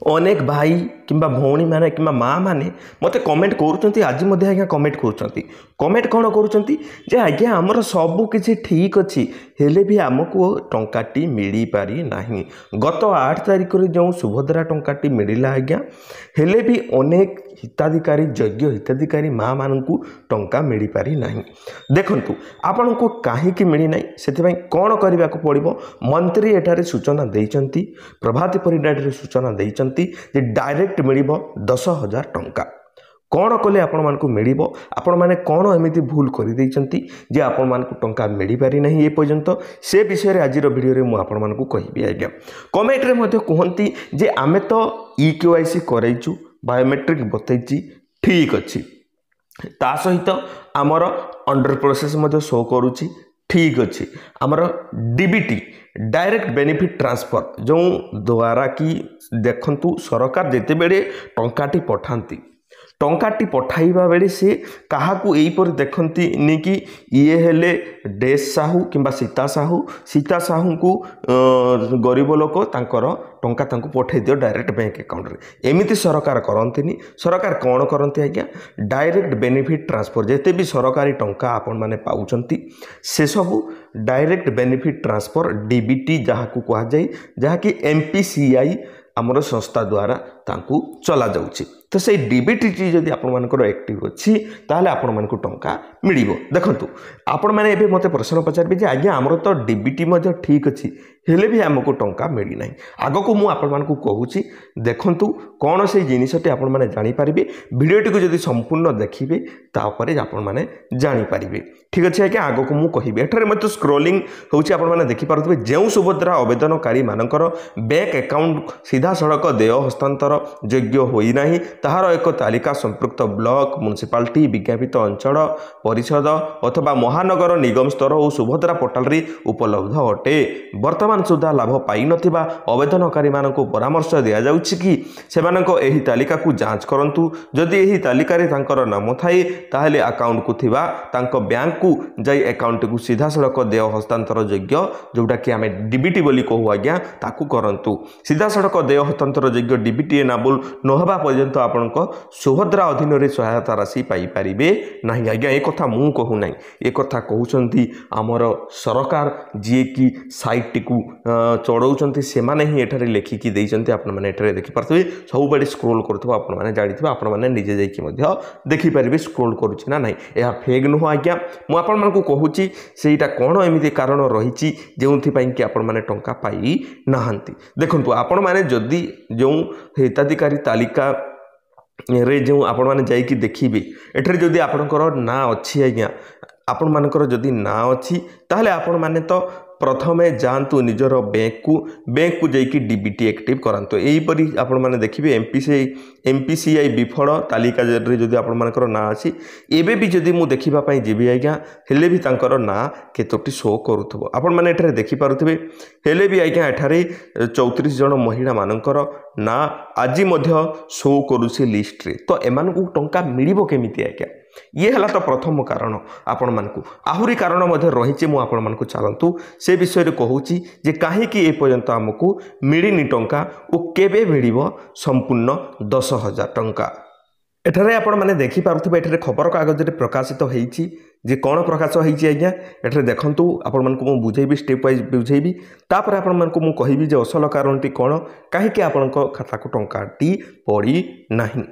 अनेक भाई किंबा भौणी माने किंबा माँ माने मते कमेंट करूचंती आज मध्य आज्ञा कमेंट करूचंती कमेंट कौन करूचंती जे आज्ञा आमर सब किछि ठीक अछि हेले भी आमको टंकाटी मिली पारि नाही। गत 8 तारिख रे जो सुभद्रा टंकाटी मिलिला आज्ञा हेले भी अनेक हिताधिकारी योग्य हिताधिकारी माँ मानू टंका मिल पारि नाही। देखंतु आपण को काहीकि मिली नाही सेथिबाई कोन करबा को पड़िबो मंत्री एठारे सूचना देइचंती प्रभाती परिडारे सूचना देइचंती जे डायरेक्ट मिलिबो 10,000 टंका। कौन कले आपण मानकु मिलिबो आपण माने कौन एमिति भूल करि देइचंती जे आपण मानकु टंका मिली पारि नाही ए पर्यंत से विषय रे आजिर वीडियो रे मु आपण मानकु कहिबी आज्ञा। कमेंट रे मध्ये कहंती जे आमे तो EKYC करैचु बायोमेट्रिक बतैची ठीक अच्छी ता सहित आमर अंडर प्रोसेस मध्य शो करुच्ची ठीक अच्छी आमर डीबीटी डायरेक्ट बेनिफिट ट्रांसफर जो द्वारा कि देखंतु सरकार जेते बेले टंकाटी पठांती टंकाटी पठाइबा बेले से काहाकू एहीपर देखंती नि कि ये हेले डेस साहू किंबा सीता साहू को गरीब लोक तांकर टंका तांको पठाई दियो डायरेक्ट बैंक अकाउंट रे एमिति सरकार करंतिनी। सरकार कौन करंती आज्ञा डायरेक्ट बेनिफिट ट्रांसफर जेते भी सरकारी टंका आपण माने पाउचंती से सब डायरेक्ट बेनिफिट ट्रांसफर डीबीटी जहाँ को कहा जाए जहाँ कि MPCI आमर संस्था द्वारा तांकू चला जाउची तो से डीबीटी जदि आपण मानकर एक्टिव अच्छी ताहले आपण मानकु टंका मिलिबो। देखंतु आपण माने एबे मते प्रश्न पचारबे जे आज्ञा हमरो तो डीबीटी मध्ये ठीक अच्छी हेले भी हमको टंका मिली नाही। आगो को मु आपण मानकु कहूची देखंतु कोन से जिनिसटी आपण माने जानि परिबे वीडियोटी को जदि संपूर्ण देखिबे तापरे आपण माने जानि परिबे ठीक अछि आज्ञा। आगो को मु कहिबे एठारे मते स्क्रोलिंग होउची आपण माने देखि पारुथबे जेउ सुभद्रा आवेदनकारी मानकर बैंक अकाउंट सीधा सड़क देय हस्तांतर योग्य होई नाही ताहार एक तालिका संपृक्त ब्लॉक म्युनिसिपालिटी विज्ञापित अंचल परिषद अथवा महानगर निगम स्तर और सुभद्रा पोर्टाल रे उपलब्ध अटे। वर्तमान सुधा लाभ पाई नथिबा आवेदनकारी मानक परामर्श दिया जाउछि कि सेमानक एही तालिका को जांच करंतु जदि एही तालिका रे तांकर नाम थाए ताहले अकाउंट को थिबा तांक बैंक को जाई अकाउंट को सीधा सड़क देय हस्तांतर योग्य जोटा कि आमे डीबीटी बोली कहू आज्ञा ताकू करंतु। सीधा सड़क देय हस्तांतर योग्य डीबीटी एनाबल नहबा पर्यंत आपनक सुभद्रा अधीन रे सहायता राशि पाई पारिबे नाही आज्ञा। ए कथा मु कहू नाही ए कथा कहउचंती हमर सरकार जे कि साइट को चढ़ाउचंती से माने ही एठारे लेखिकी देइचंती आपण माने एठारे देखि पारथबे सब बडी स्क्रोल करथबो आपण माने जानिथबे आपण माने निजे जाईकी मध्ये देखि पारिबे स्क्रोल करूछि ना नाही एहा फेक नुह आज्ञा। मु आपण मानकु कहूछि सेटा कोन एमिति कारण रहिछि जेउथि पई कि आपण माने टंका पाई नाहंती। देखंतु आपण माने जदी जो हिताधिकारी तालिका रे जो आपण माने जाईकी देखिबे एठारे जदी आपनकर ना अछि आज्ञा आपण मानकर जदी ना अछि ताहले आपण माने तो प्रथमे जानतु निजर बैंक को जाइकी डीबीटी एक्टिव करांतु एहीपरि आपण माने देखिबे MPCI विफल तालिका रे जदी आपण मानकर ना अछि एबे भी जदी मु देखिबा पई जेबी आज्ञा हेले भी तांकर ना केतोटी शो करूथबो आपण माने एठारे देखि पारुथबे हेले भी आज्ञा एठारे 34 जन महिला मानकर ना आजि मध्य शो करूछि लिस्ट रे तो एमान को टंका मिलिबो केमिति आज्ञा ये हला तो प्रथम कारण आपण मानकु आहुरी कारण मध्ये रहिछि मु आपण मानकु चालंतु से विषय रे कहूछि जे काहे कि ए पर्यंत हमकु मिलिनी टंका ओ केबे मिलिबो संपूर्ण 10,000 टंका। एठारे आपण माने देखि पारुथबे एठारे खबर कागज रे प्रकाशित होईछि जे कोन प्रकाश होईछि आज्ञा एठारे देखंतु आपण मानकु मु बुझेबी स्टेप वाइज बुझेबी तापर आपण मानकु मु कहिबी जे असल कारणटी कोन काहे कि आपनक खाता को टंकाटी पड़ी नाही।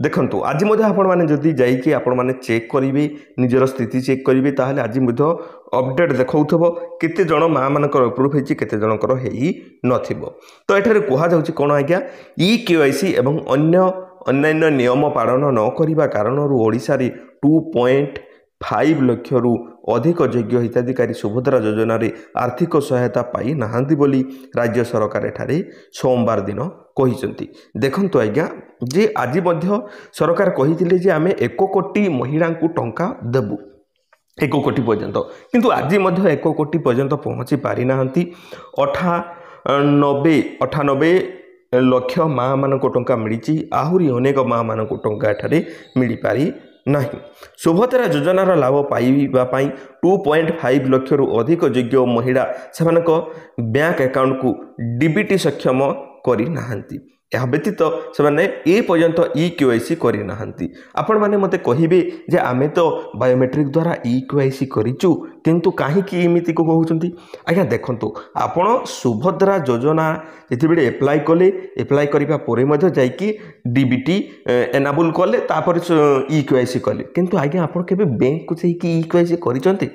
देखंतु आज मध्ये आपण माने जदी जाई कि आपण माने चेक करिवे निजर स्थिति चेक करिवे ताहले आज मध्ये अपडेट देखौथबो केते जण मां मानकर अप्रूव हेछि केते जनकर हेई नथिबो। तो एठारे कोहा जाउछि कोन आज्ञा EKYC एवं अन्य नियम पालन न करिबा कारणरू ओडिसा रे 2.5 लाख रु अधिक योग्य हिताधिकारी सुभद्रा योजना रे आर्थिक सहायता पाई नाहांती बोली राज्य सरकार एठारे सोमवार दिन कहिसंती। देखंतु आज्ञा जे आज मध्य सरकार कहिथिले जे आमे 1 कोटी महिला को टंका देबु 1 कोटी पर्यंत किंतु आज मध्य 1 कोटी पर्यंत पहुंची पारि नाहांती 98 लक्ष माँ मान टंका मिली आहुरी अनेक माँ मान टंका एठारे मिली पारि नहीं। सुभद्रा योजनार लाभ पाइबापी 2.5 लाख रु अधिक योग्य महिला से बैंक अकाउंट को डीबीटी सक्षम करी नाहंती। ଏହା ବ୍ୟତୀତ ସେମାନେ ଏ ପର୍ଯ୍ୟନ୍ତ EKYC କରିନାହାନ୍ତି। ଆପଣମାନେ ମୋତେ କହିବେ ଯେ ଆମେ ତ ବାୟୋମେଟ୍ରିକ୍ ଦ୍ୱାରା EKYC କରିଛୁ, କିନ୍ତୁ କାହିଁକି ଏମିତି କହୁଛନ୍ତି? ଆଜ୍ଞା ଦେଖନ୍ତୁ, ଆପଣ ସୁଭଦ୍ରା ଯୋଜନା ଯେତେବେଳେ ଏପ୍ଲାଏ କରିବା ପରେ ମଧ୍ୟ ଯାଇକି DBT ଏନାବୁଲ୍ କଲେ, ତାପରେ EKYC କଲେ, କିନ୍ତୁ ଆଜ୍ଞା ଆପଣ କେବେ ବ୍ୟାଙ୍କକୁ ଯାଇକି EKYC କରିଛନ୍ତି?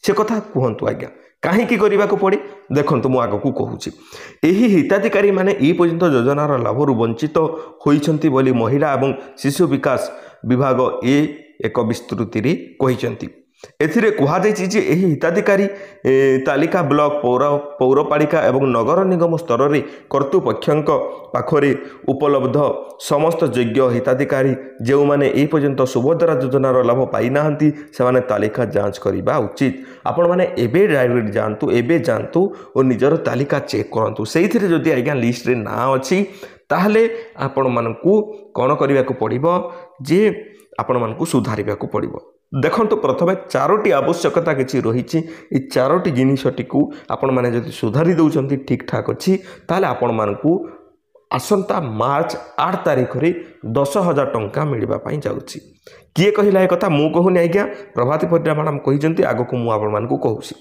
ସେ କଥା କୁହନ୍ତୁ ଆଜ୍ଞା, କାହିଁକି କରିବାକୁ ପଡ଼େ? ଦେଖନ୍ତୁ ମୁଁ ଆଗକୁ କହୁଛି। ଏହି ହିତାଧିକାରୀ ମାନେ ଏ ପର୍ଯ୍ୟନ୍ତ ଯୋଜନାର ଲାଭରୁ ବଞ୍ଚିତ ହୋଇଛନ୍ତି ବୋଲି ମହିଳା ଏବଂ ଶିଶୁ ବିକାଶ ବିଭାଗ ଏକ ବିସ୍ତୃତିରେ କହିଛନ୍ତି। ଏଥିରେ କୁହାଯାଇଛି ଯେ ଏହି ହିତାଧିକାରୀ ତାଲିକା ବ୍ଲକ ପୌରପାଳିକା ଏବଂ ନଗର ନିଗମ ସ୍ତରରେ କର୍ତ୍ତୃପକ୍ଷଙ୍କ ପାଖରେ ଉପଲବ୍ଧ। ସମସ୍ତ ଯୋଗ୍ୟ ହିତାଧିକାରୀ ଯେଉଁମାନେ ଏ ପର୍ଯ୍ୟନ୍ତ ସୁଭଦ୍ରା ଯୋଜନାର ଲାଭ ପାଇନାହାନ୍ତି ସେମାନେ ତାଲିକା ଯାଞ୍ଚ କରିବା ଉଚିତ। ଆପଣମାନେ ଏବେ ଡାଇରେକ୍ଟ ଯାଆନ୍ତୁ ଓ ନିଜର ତାଲିକା ଚେକ୍ କରନ୍ତୁ। ସେଇଥିରେ ଯଦି ଆଜ୍ଞା ଲିଷ୍ଟରେ ନାଁ ଅଛି ତାହେଲେ ଆପଣମାନଙ୍କୁ କ'ଣ କରିବାକୁ ପଡ଼ିବ ଯେ ଆପଣମାନଙ୍କୁ ସୁଧାରିବାକୁ ପଡ଼ିବ। ଦେଖନ୍ତୁ, ପ୍ରଥମେ 4ଟି ଆବଶ୍ୟକତା କିଛି ରହିଛି। ଏ 4ଟି ଜିନିଷଟିକୁ ଆପଣମାନେ ଯଦି ସୁଧାରି ଦେଉଛନ୍ତି ଠିକ୍ ଠାକ୍ ଅଛି, ତାହେଲେ ଆପଣମାନଙ୍କୁ ଆସନ୍ତା ମାର୍ଚ୍ଚ 8 ତାରିଖରେ 10,000 ଟଙ୍କା ମିଳିବା ପାଇଁ ଯାଉଛି। କିଏ କହିଲା ଏ କଥା? ମୁଁ କହୁନି ଆଜ୍ଞା, ପ୍ରଭାତୀ ପରିଡ଼ା ମ୍ୟାଡ଼ାମ୍ କହିଛନ୍ତି। ଆଗକୁ ମୁଁ ଆପଣମାନଙ୍କୁ କହୁଛି।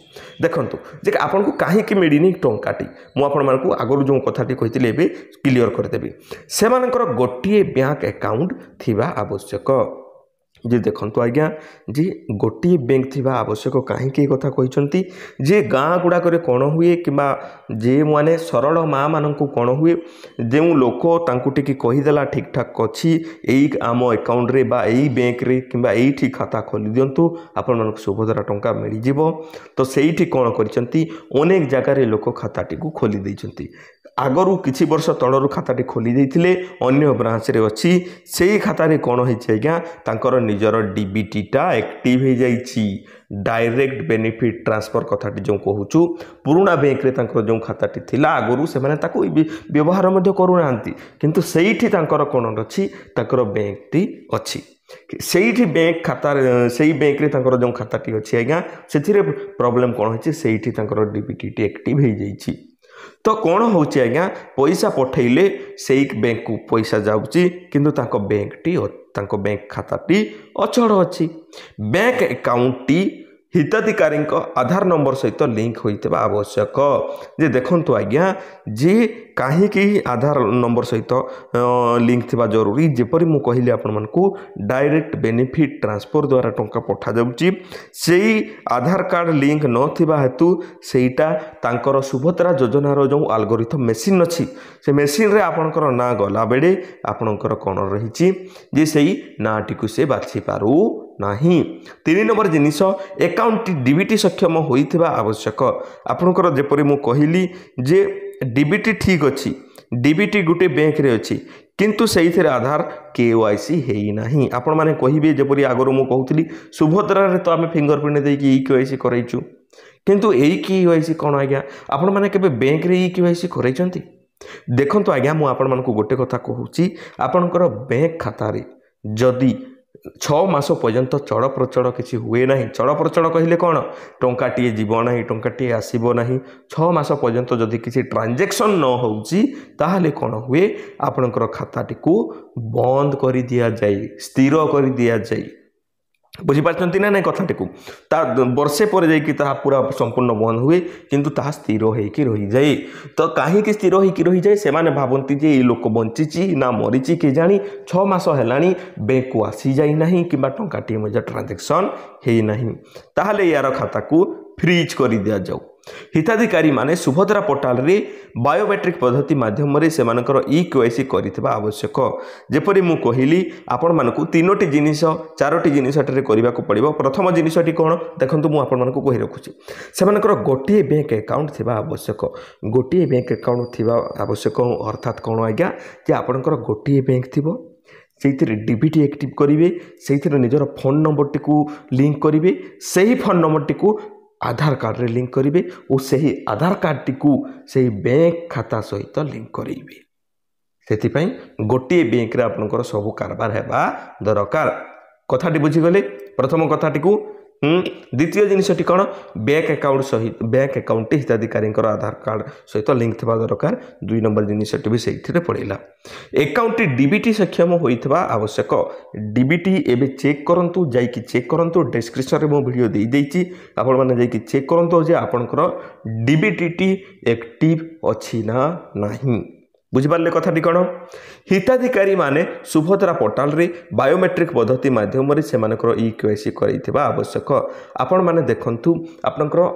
ଦେଖନ୍ତୁ ଯେ ଆପଣଙ୍କୁ କାହିଁକି ମିଳିନି ଟଙ୍କାଟି, ମୁଁ ଆପଣମାନଙ୍କୁ ଆଗରୁ ଯେଉଁ କଥାଟି କହିଥିଲି ଏବେ କ୍ଲିଅର କରିଦେବି। ସେମାନଙ୍କର ଗୋଟିଏ ବ୍ୟାଙ୍କ ଆକାଉଣ୍ଟ ଥିବା ଆବଶ୍ୟକ। ଯେ ଦେଖନ୍ତୁ ଆଜ୍ଞା, ଯେ ଗୋଟିଏ ବ୍ୟାଙ୍କ ଥିବା ଆବଶ୍ୟକ। କାହିଁକି ଏ କଥା କହିଛନ୍ତି? ଯେ ଗାଁ ଗୁଡ଼ାକରେ କ'ଣ ହୁଏ କିମ୍ବା ଯେଉଁମାନେ ସରଳ ମା ମାନଙ୍କୁ କ'ଣ ହୁଏ, ଯେଉଁ ଲୋକ ତାଙ୍କୁ ଟିକେ କହିଦେଲା ଠିକ୍ ଠାକ୍ ଅଛି, ଏଇ ଆମ ଆକାଉଣ୍ଟରେ ବା ଏଇ ବ୍ୟାଙ୍କରେ କିମ୍ବା ଏଇଠି ଖାତା ଖୋଲି ଦିଅନ୍ତୁ, ଆପଣମାନଙ୍କୁ ସୁଭଦ୍ରା ଟଙ୍କା ମିଳିଯିବ। ତ ସେଇଠି କ'ଣ କରିଛନ୍ତି, ଅନେକ ଜାଗାରେ ଲୋକ ଖାତାଟିକୁ ଖୋଲି ଦେଇଛନ୍ତି। ଆଗରୁ କିଛି ବର୍ଷ ତଳରୁ ଖାତାଟି ଖୋଲି ଦେଇଥିଲେ, ଅନ୍ୟ ବ୍ରାଞ୍ଚରେ ଅଛି। ସେଇ ଖାତାରେ କ'ଣ ହେଇଛି ଆଜ୍ଞା, ତାଙ୍କର ନିଜର DBTଟା ଆକ୍ଟିଭ ହେଇଯାଇଛି। ଡାଇରେକ୍ଟ ବେନିଫିଟ୍ ଟ୍ରାନ୍ସଫର କଥାଟି ଯେଉଁ କହୁଛୁ, ପୁରୁଣା ବ୍ୟାଙ୍କରେ ତାଙ୍କର ଯେଉଁ ଖାତାଟି ଥିଲା ଆଗରୁ ସେମାନେ ତାକୁ ବ୍ୟବହାର ମଧ୍ୟ କରୁନାହାନ୍ତି, କିନ୍ତୁ ସେଇଠି ତାଙ୍କର କ'ଣ ଅଛି, ତାଙ୍କର ବ୍ୟାଙ୍କଟି ଅଛି। ସେଇଠି ବ୍ୟାଙ୍କ ଖାତାରେ, ସେଇ ବ୍ୟାଙ୍କରେ ତାଙ୍କର ଯେଉଁ ଖାତାଟି ଅଛି ଆଜ୍ଞା, ସେଥିରେ ପ୍ରୋବ୍ଲେମ୍ କ'ଣ ହେଇଛି, ସେଇଠି ତାଙ୍କର DBTଟି ଆକ୍ଟିଭ ହେଇଯାଇଛି। ତ କ'ଣ ହେଉଛି ଆଜ୍ଞା, ପଇସା ପଠାଇଲେ ସେଇ ବ୍ୟାଙ୍କକୁ ପଇସା ଯାଉଛି, କିନ୍ତୁ ତାଙ୍କ ବ୍ୟାଙ୍କ ଖାତାଟି ଅଚଳ ଅଛି। ବ୍ୟାଙ୍କ ଆକାଉଣ୍ଟଟି ହିତାଧିକାରୀଙ୍କ ଆଧାର ନମ୍ବର ସହିତ ଲିଙ୍କ ହୋଇଥିବା ଆବଶ୍ୟକ। ଯେ ଦେଖନ୍ତୁ ଆଜ୍ଞା, ଯେ କାହିଁକି ଆଧାର ନମ୍ବର ସହିତ ଲିଙ୍କ ଥିବା ଜରୁରୀ? ଯେପରି ମୁଁ କହିଲି ଆପଣମାନଙ୍କୁ, ଡାଇରେକ୍ଟ ବେନିଫିଟ୍ ଟ୍ରାନ୍ସଫର ଦ୍ୱାରା ଟଙ୍କା ପଠାଯାଉଛି। ସେଇ ଆଧାର କାର୍ଡ଼ ଲିଙ୍କ ନଥିବା ହେତୁ ସେଇଟା ତାଙ୍କର ସୁଭଦ୍ରା ଯୋଜନାର ଯେଉଁ ଆଲଗୋରିଥମ୍ ମେସିନ୍ ଅଛି, ସେ ମେସିନ୍ରେ ଆପଣଙ୍କର ନାଁ ଗଲାବେଳେ ଆପଣଙ୍କର କ'ଣ ରହିଛି, ଯେ ସେଇ ନାଁଟିକୁ ସେ ବାଛିପାରୁ ନାହିଁ। 3 ନମ୍ବର ଜିନିଷ, ଆକାଉଣ୍ଟଟି DBT ସକ୍ଷମ ହୋଇଥିବା ଆବଶ୍ୟକ। ଆପଣଙ୍କର ଯେପରି ମୁଁ କହିଲି ଯେ DBT ଠିକ୍ ଅଛି, DBT ଗୋଟେ ବ୍ୟାଙ୍କରେ ଅଛି, କିନ୍ତୁ ସେଇଥିରେ ଆଧାର KYC ହେଇନାହିଁ। ଆପଣମାନେ କହିବେ, ଯେପରି ଆଗରୁ ମୁଁ କହୁଥିଲି, ସୁଭଦ୍ରାରେ ତ ଆମେ ଫିଙ୍ଗରପ୍ରିଣ୍ଟ ଦେଇକି EKYC କରାଇଛୁ, କିନ୍ତୁ ଏଇ KYC କ'ଣ ଆଜ୍ଞା? ଆପଣମାନେ କେବେ ବ୍ୟାଙ୍କରେ EKYC କରାଇଛନ୍ତି? ଦେଖନ୍ତୁ ଆଜ୍ଞା, ମୁଁ ଆପଣମାନଙ୍କୁ ଗୋଟେ କଥା କହୁଛି, ଆପଣଙ୍କର ବ୍ୟାଙ୍କ ଖାତାରେ ଯଦି 6 ମାସ ପର୍ଯ୍ୟନ୍ତ ଚଳପ୍ରଚଳ କିଛି ହୁଏ ନାହିଁ, ଚଳପ୍ରଚଳ କହିଲେ କ'ଣ, ଟଙ୍କାଟିଏ ଯିବ ନାହିଁ, ଟଙ୍କାଟିଏ ଆସିବ ନାହିଁ, 6 ମାସ ପର୍ଯ୍ୟନ୍ତ ଯଦି କିଛି ଟ୍ରାଞ୍ଜାକ୍ସନ୍ ନ ହେଉଛି, ତାହେଲେ କ'ଣ ହୁଏ, ଆପଣଙ୍କର ଖାତାଟିକୁ ବନ୍ଦ କରିଦିଆଯାଏ, ସ୍ଥିର କରିଦିଆଯାଏ। ବୁଝିପାରୁଛନ୍ତି ନା ନାଇଁ କଥାଟିକୁ? ତା ବର୍ଷେ ପରେ ଯାଇକି ତାହା ପୁରା ସମ୍ପୂର୍ଣ୍ଣ ବନ୍ଦ ହୁଏ, କିନ୍ତୁ ତାହା ସ୍ଥିର ହେଇକି ରହିଯାଏ। ତ କାହିଁକି ସ୍ଥିର ହେଇକି ରହିଯାଏ? ସେମାନେ ଭାବନ୍ତି ଯେ ଏଇ ଲୋକ ବଞ୍ଚିଛି ନା ମରିଛି କେଜାଣି, 6 ମାସ ହେଲାଣି ବ୍ୟାଙ୍କକୁ ଆସିଯାଇନାହିଁ କିମ୍ବା ଟଙ୍କାଟିଏ ମଧ୍ୟ ଟ୍ରାଞ୍ଜାକ୍ସନ୍ ହେଇନାହିଁ, ତାହେଲେ ୟାର ଖାତାକୁ ଫ୍ରିଜ୍ କରିଦିଆଯାଉ। ହିତାଧିକାରୀମାନେ ସୁଭଦ୍ରା ପୋର୍ଟାଲରେ ବାୟୋମେଟ୍ରିକ୍ ପଦ୍ଧତି ମାଧ୍ୟମରେ ସେମାନଙ୍କର EKYC କରିଥିବା ଆବଶ୍ୟକ। ଯେପରି ମୁଁ କହିଲି ଆପଣମାନଙ୍କୁ 3ଟି ଜିନିଷ 4ଟି ଜିନିଷ ଏଠାରେ କରିବାକୁ ପଡ଼ିବ। ପ୍ରଥମ ଜିନିଷଟି କ'ଣ, ଦେଖନ୍ତୁ ମୁଁ ଆପଣମାନଙ୍କୁ କହି ରଖୁଛି, ସେମାନଙ୍କର ଗୋଟିଏ ବ୍ୟାଙ୍କ ଆକାଉଣ୍ଟ ଥିବା ଆବଶ୍ୟକ। ଗୋଟିଏ ବ୍ୟାଙ୍କ ଆକାଉଣ୍ଟ ଥିବା ଆବଶ୍ୟକ ଅର୍ଥାତ୍ କ'ଣ ଆଜ୍ଞା, ଯେ ଆପଣଙ୍କର ଗୋଟିଏ ବ୍ୟାଙ୍କ ଥିବ, ସେଇଥିରେ DBT ଆକ୍ଟିଭ୍ କରିବେ, ସେଇଥିରେ ନିଜର ଫୋନ୍ ନମ୍ବରଟିକୁ ଲିଙ୍କ କରିବେ, ସେହି ଫୋନ୍ ନମ୍ବରଟିକୁ ଆଧାର କାର୍ଡ଼ରେ ଲିଙ୍କ କରିବେ ଓ ସେହି ଆଧାର କାର୍ଡ଼ଟିକୁ ସେହି ବ୍ୟାଙ୍କ ଖାତା ସହିତ ଲିଙ୍କ କରାଇବେ। ସେଥିପାଇଁ ଗୋଟିଏ ବ୍ୟାଙ୍କରେ ଆପଣଙ୍କର ସବୁ କାରବାର ହେବା ଦରକାର। କଥାଟି ବୁଝିଗଲେ? ପ୍ରଥମ କଥାଟିକୁ द्वितीय जिनसटी कौन बैंक अकाउंट सहित बैंक अकाउंट हिताधिकारी आधार कार्ड सहित लिंक थवा दरकार 2 नंबर जिनसटी भी से पड़ेगा अकाउंट डीबीटी सक्षम होता आवश्यक डीबीटी एबे चेक करंतु जाइकी चेक करंतु डिस्क्रिप्शन में वीडियो दे देछि आपण माने जाइकी चेक करंतु जे आपनकर डीबीटी एक्टिव अछि ना नाही बुझिपारे कथाटी कौन हिताधिकारी माने सुभद्रा पोर्टाल रे बायोमेट्रिक पद्धति माध्यम से इकेवाईसी करैथिबा आवश्यक आपण माने देखंतु आपनकर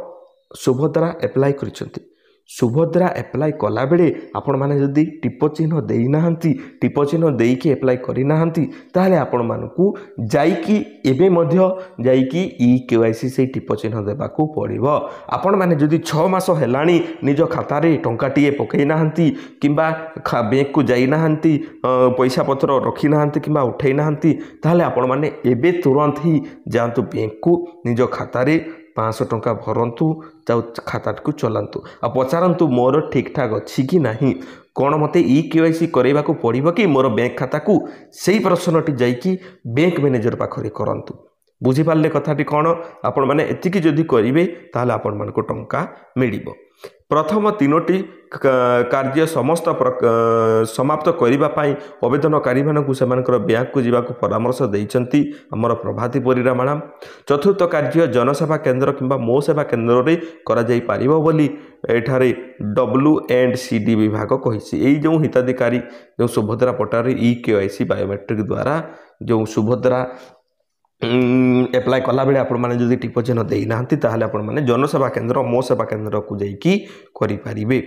सुभद्रा एप्लाई करिसंती सुभद्रा एप्लाई कला बेले आपण माने जदि टिप चिन्ह देई नाहंती टिप चिन्ह देईकी एप्लाई करि नाहंती ताहले आपण मानकू जाईकी एबे मध्य जाईकी इकेवाईसी से टिप चिन्ह देबाकू पड़िबो आपण माने जदि 6 मास हेलाणी निज खाता रे टंकाटीए पकई नाहंती किंबा बैंक को जाई नाहंती पैसा पत्र रखी नाहंती किंबा उठै नाहंती ताहले आपण माने एबे तुरंत ही जांतु बैंक को निज खाता रे 500 टंका भरंतु जाऊ खाता को चलांतु आ पचारंतु मोर ठीक ठाक अच्छी कि नहीं कौन मते इकेवाईसी करैबा को पड़िबो कि मोर बैंक खाता को सही प्रश्नटी जाइकी बैंक मैनेजर पाखरे करंतु बुझी पारले कथाटी कौन आपण माने एतिकी जदि करिवे ताहले आपण मानको टंका मिलिबो प्रथम 3टी कार्य समस्त समाप्त करने आवेदनकारी मानक बैंक को जावाक परामर्श देइछंती हमर प्रभाती परिरा मैडम चतुर्थ कार्य जनसेवा केंद्र किंबा मो सेवा केंद्र रे करा जाई पारिबो बोली एठारे W&CD विभाग कहिछि एई जो हिताधिकारी जो सुभद्रा पोर्टाल रे इकेवाईसी बायोमेट्रिक द्वारा जो सुभद्रा एप्लाई कला बेले आपण माने जदि टिप चिन्ह देई नाहंती ताहले आपण माने जनसेवा केंद्र मो सेवा केंद्र को जाइकी करि पारिबे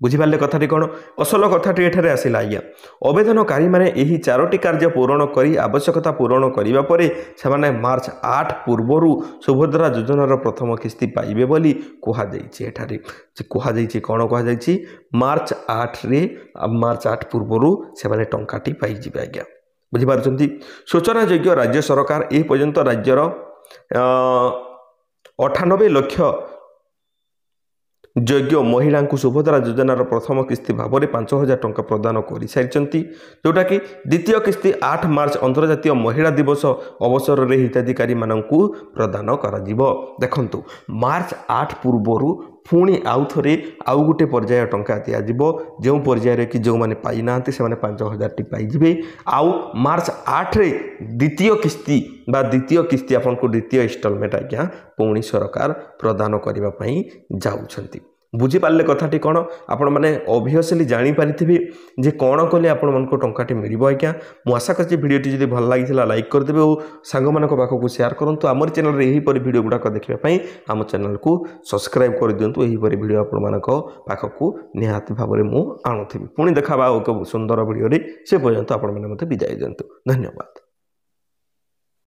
बुझी पारले कथाटी कोन असल कथाटी एठारे आसिला आज्ञा आवेदनकारी माने एही 4टी कार्य पूर्ण करी आवश्यकता पूर्ण करिबा परे सेमाने मार्च 8 पूर्वरु सुभद्रा योजनार प्रथम किस्ती पाइबे बोली कुहा जाइछि एठारे जे कुहा जाइछि कोन कुहा जाइछि मार्च 8 पूर्वरु सेमाने टंकाटी पाइ जिबे आज्ञा बुझीपार्टी सूचना योग्य राज्य सरकार ए पर्यंत राज्यर 98 लाख योग्य महिला को सुभद्रा योजनार प्रथम किस्ती भाव में 5,000 टंका प्रदान कर सारी जोटा कि द्वितीय किस्ती 8 मार्च अंतर्जातीय महिला दिवस अवसर में हिताधिकारी मानू प्रदान कर देखु मार्च 8 पूर्व पुणी आउ थे आउ गोटे पर्याय टंका दिज्व जो पर्यायर कि जो मैंने पाई ना से 5,000 टी पाइबे आउ मार्च 8 रे द्वितीय किस्ती आपन को द्वितीय इंस्टॉलमेंट आज्ञा पुणी सरकार प्रदान करने जाऊँच बुझीपारे कथाटी कौन आपण मैंने ऑब्वियसली जानीपारे जे कौन कले आपण मन को टंकाटी मिल आज्ञा मु आशा करछि वीडियोटी जदि भल लगी लाइक करदेवे और सांग मान पाखक शेयर करूँ आमर चैनल रे एहीपरि वीडियो गुड़ाक देखापी आम चैनल को सब्सक्राइब कर दिंतु एहीपरि वीडियो आपण मान पाखक निहाती भाव में मु आणुथि पुणी देखा एक सुंदर वीडियो से पर्यंत आपण मैंने मते विदाय दिंतु धन्यवाद।